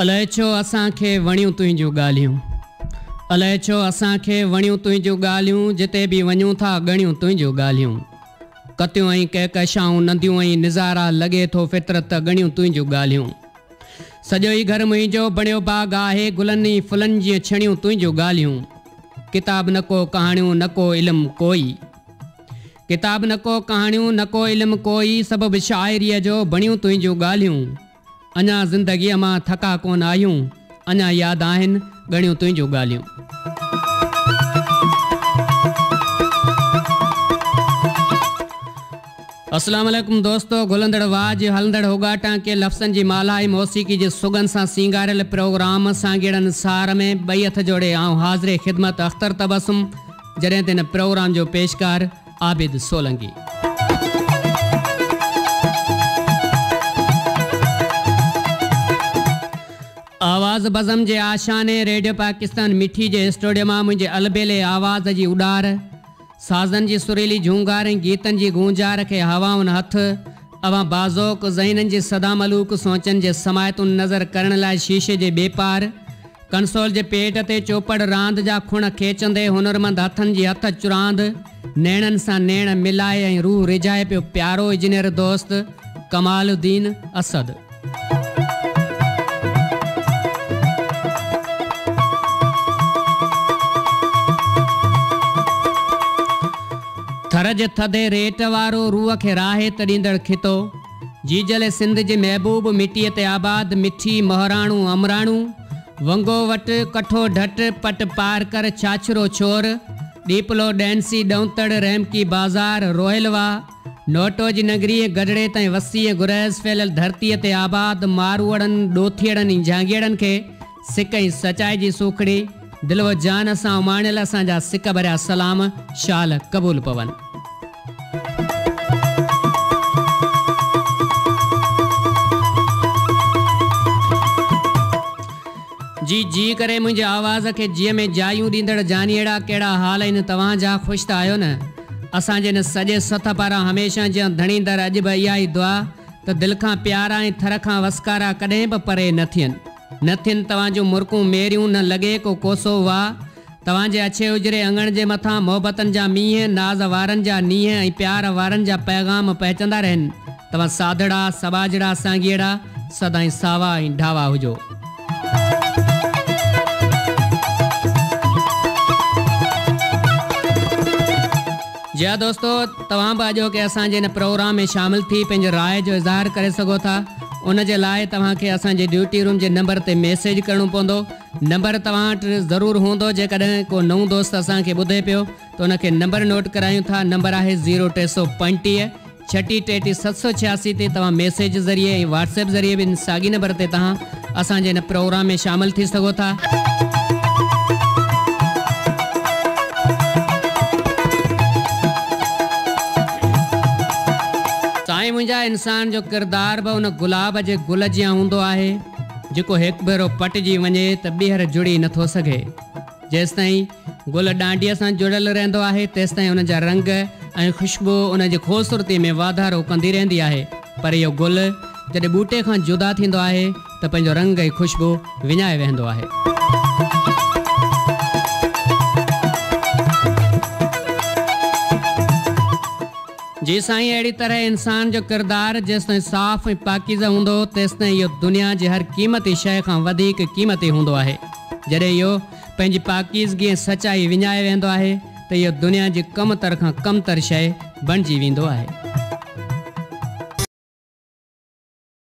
अलाए छो असांखे वणियूं तुंहिंजूं ॻाल्हियूं, अलाए छो असांखे वणियूं तुंहिंजूं ॻाल्हियूं, जिते बि वञूं था ॻणियूं तुंहिंजूं ॻाल्हियूं। कतियूं ऐं कहकशाऊं नंदियूं ऐं निज़ारा लॻे थो फितरत ॻणियूं तुंहिंजूं ॻाल्हियूं। सॼो ई घर मुंहिंजो बणियो बाग़ आहे, गुलनि फुलनि जीअं छणियूं तुंहिंजूं ॻाल्हियूं। किताब न को कहाणियूं न को इल्मु कोई, किताब न को कहाणियूं न को इल्मु कोई, सबबु शाइरीअ जो बणियूं तुंहिंजूं ॻाल्हियूं। अञा ज़िंदगीअ मां थका कोन आहियूं, अञा यादि आहिनि ॻणियूं तुंहिंजूं ॻाल्हियूं। अस्सलाम वालेकुम दोस्तो, घुलंदड़ वाज हलंदड़ होगाटा के लफ़्ज़नि जी माला ऐं मौसीक़ी जे सुगन सां सींगारियल प्रोग्राम सांगीड़नि सार में ॿई हथ जोड़े आऊं हाज़िर ख़िदमत अख़्तर तबसुम, जॾहिं त हिन प्रोग्राम जो पेशकार आबिद सोलंगी। आवाज़ बज़म जे आशाने रेडियो पाकिस्तान मिठी जे स्टूडियो मां मुंहिंजे अलबेले आवाज़ जी उॾार, साज़न जी सुरीली झूंगार ऐं गीतनि जी गूंजार खे हवाउनि हथ अवां बाज़ोक ज़हननि जे सदा मलूक सोचनि जे समायतुनि नज़र करण लाइ शीशे जे बेपार, कंसोल जे पेट ते चोपड़ रांदि जा खुण खेचंदे हुनरमंद हथनि जी हथ चुरांद, नेणनि सां नेण मिलाए ऐं रूह रिझाए पियो प्यारो इंजीनियर दोस्त कमालुद्दीन असद। थर जे थधे रेट वारो रूह खे राहत ॾींदड़ खितो, जीजल सिंध जे महबूब मिटीअ ते आबाद मिठी मोहराणू अमराणू, वंगो वटि कठो ढट पट पार कर छाछरो छोर, डीपलो डैंसी ॾौतड़ रहमकी बाज़ार रोहिलवा, नोटो जी नगरी गढ़ड़े ताईं वसीअ गुरैज़ फैलियल धरतीअ ते आबाद मारूअड़नि ॾोथियड़नि ऐं झांगीड़नि खे सिक ऐं सचाई जी सूखड़ी दिलि व जान सां उमाणियल असांजा सिक भरिया सलाम शाल क़बूल पवनि। जी करे मुंहिंजे आवाज़ खे जीअं में जायूं ॾींदड़ जानीअड़ा कहिड़ा हाल आहिनि तव्हांजा, ख़ुशि त आहियो न। असांजे न सॼे सथ पारां हमेशह जीअं धणींदड़ अॼु बि इहा ई दुआ त दिलि खां प्यारा ऐं थर खां वसकारा कॾहिं बि परे न थियनि तव्हांजूं मुर्कूं मेरियूं न लॻे को कोसो वाह। तव्हांजे अछे उजरे अंगण जे मथां मोहबतनि जा मींहं, नाज़ वारनि जा नींहं ऐं प्यार वारनि जा पैगाम पहुचंदा रहनि। तव्हां साधड़ा सबाजड़ा सांगीड़ा सदाईं सावा ऐं ढावा हुजो। जी हाँ दोस्तो, तव्हां बि अॼो के असांजे हिन प्रोग्राम में शामिल थी पंहिंजे राय जो इज़हार करे सघो था। उन जे लाइ तव्हांखे असांजे ड्यूटी रूम जे नंबर ते मैसेज करणो पवंदो। नंबर तव्हां वटि ज़रूरु हूंदो, जेकॾहिं को नओं दोस्त असांखे ॿुधे पियो त उनखे नंबर नोट करायूं था। नंबर आहे 0335 3633 786 ते तव्हां मैसेज ज़रिए ऐं व्हाट्सएप ज़रिए बि साॻी नंबर ते तव्हां असांजे हिन प्रोग्राम में शामिल थी सघो था। साईं मुंहिंजा इंसान जो किरदार बि उन गुलाब जे गुल जीअं हूंदो आहे, जेको हिकु भेरो पटिजी वञे त ॿीहर जुड़ी नथो सघे। जेसिताईं गुल डांडीअ सां जुड़ियल रहंदो आहे तेसिताईं उन जा रंग ऐं ख़ुशबू उन जी ख़ूबसूरती में वाधारो कंदी रहंदी आहे। पर इहो गुल जॾहिं ॿूटे खां जुदा थींदो आहे त पंहिंजो रंग ऐं ख़ुशबू विञाए वेंदो आहे। जी साईं, अहिड़ी तरह इंसान जो किरदार जेसिताईं साफ़ ऐं पाकीज़ा हूंदो तेसिताईं इहो दुनिया जी हर क़ीमती शइ खां वधीक क़ीमती हूंदो आहे। जॾहिं इहो पंहिंजी पाकीज़गी ऐं सचाई विञाए वेंदो आहे त इहो दुनिया जी कमतर खां कमतर शइ बणिजी वेंदो आहे।